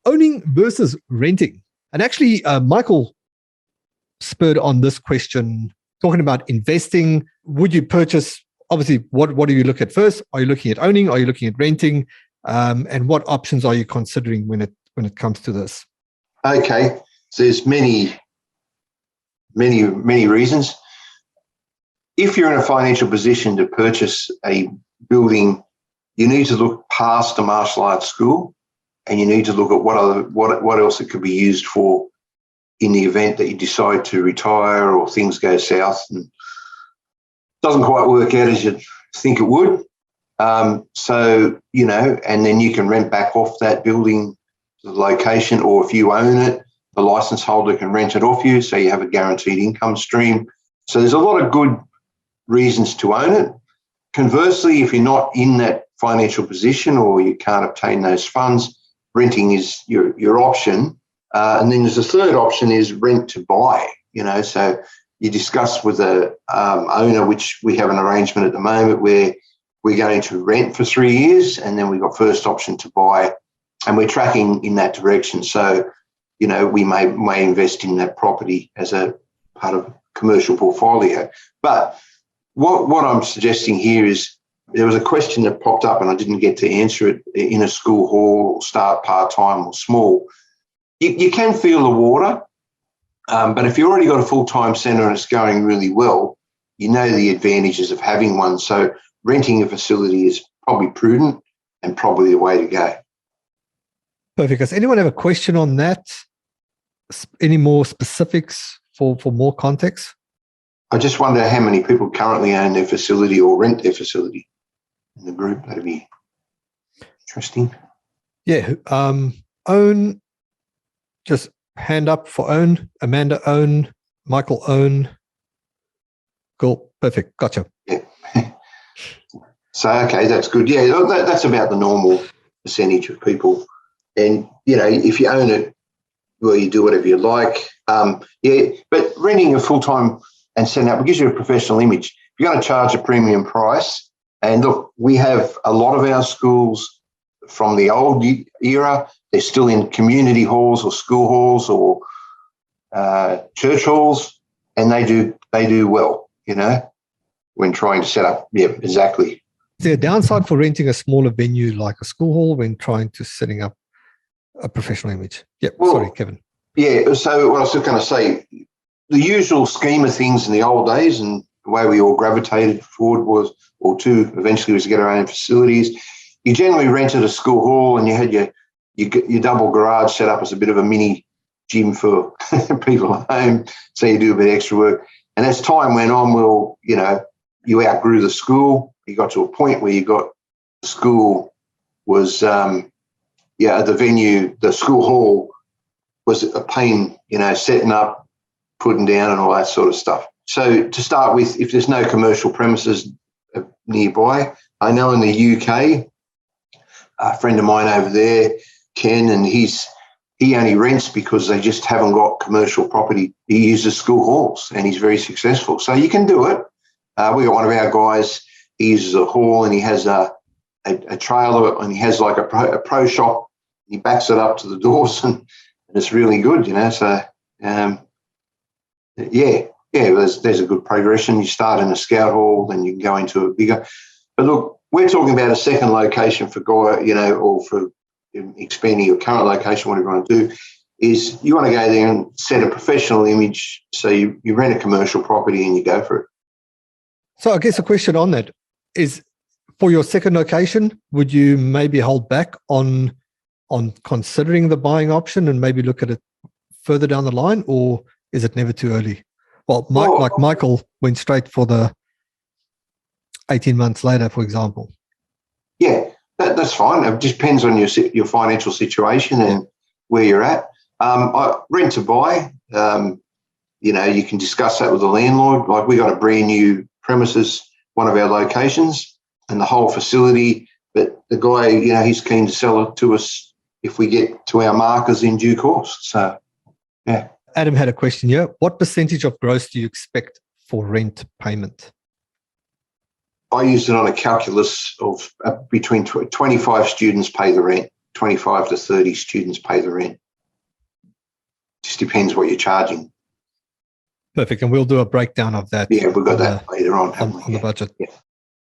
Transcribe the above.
owning versus renting. And actually, Michael spurred on this question, talking about investing. Would you purchase, obviously, what do you look at first? Are you looking at owning? Are you looking at renting? And what options are you considering when it comes to this? Okay, so there's many reasons. If you're in a financial position to purchase a building, you need to look past the martial arts school, and you need to look at what else it could be used for in the event that you decide to retire or things go south and doesn't quite work out as you think it would. So, and then you can rent back off that building, the location, or if you own it, the license holder can rent it off you, so you have a guaranteed income stream. So there's a lot of good reasons to own it. Conversely, if you're not in that financial position or you can't obtain those funds, renting is your option. And then there's a third option is rent to buy, so you discuss with the owner, which we have an arrangement at the moment where we're going to rent for 3 years, and then we've got first option to buy, and we're tracking in that direction. So, we may invest in that property as a part of a commercial portfolio. But what I'm suggesting here is, there was a question that popped up and I didn't get to answer it, in a school hall, start part-time or small. You can feel the water, but if you've already got a full-time centre and it's going really well, you know the advantages of having one. So renting a facility is probably prudent and probably the way to go. Perfect. Does anyone have a question on that? Any more specifics for more context? I just wonder how many people currently own their facility or rent their facility in the group. That'd be interesting. Yeah. Own, just hand up for own. Amanda, own. Michael, own. Cool. Perfect. Gotcha. Yeah. So, okay, that's good. Yeah, that's about the normal percentage of people. And, if you own it, well, you do whatever you like. But renting a full-time and setting up, it gives you a professional image. If you're going to charge a premium price, and look, we have a lot of our schools from the old era, they're still in community halls or school halls or church halls, and they do well, when trying to set up. Yeah, exactly. Is there a downside for renting a smaller venue like a school hall when trying to setting up a professional image? Yep. Well, sorry, Kevin. Yeah, so what I was just going to say, the usual scheme of things in the old days and the way we all gravitated forward eventually was to get our own facilities. You generally rented a school hall and you had your double garage set up as a bit of a mini gym for people at home, so you do a bit of extra work. And as time went on, you outgrew the school. You got to a point where the school was, the venue, the school hall was a pain, setting up, putting down and all that sort of stuff. So to start with, if there's no commercial premises nearby, I know in the UK, a friend of mine over there, Ken, and he only rents because they just haven't got commercial property. He uses school halls and he's very successful. So you can do it. We got one of our guys, he uses a hall and he has a trailer and he has like a pro shop. He backs it up to the doors and it's really good, So, there's a good progression. You start in a scout hall, then you can go into a bigger. But look, we're talking about a second location for or for expanding your current location. Whatever you want to do is you want to go there and set a professional image. So you rent a commercial property and you go for it. So I guess a question on that is, for your second location, would you maybe hold back on considering the buying option and maybe look at it further down the line, or is it never too early? Well, like Michael went straight for the 18 months later, for example. Yeah, that's fine. It just depends on your financial situation and where you're at. Rent to buy, you can discuss that with the landlord. Like, we got a brand new premises, one of our locations, and the whole facility. But the guy, he's keen to sell it to us if we get to our markers in due course. So, yeah. Adam had a question here. What percentage of gross do you expect for rent payment? I used it on a calculus of between 25 students pay the rent. 25 to 30 students pay the rent. Just depends what you're charging. Perfect. And we'll do a breakdown of that. Yeah, we've got on that later on, the, haven't we? on the budget. Yeah.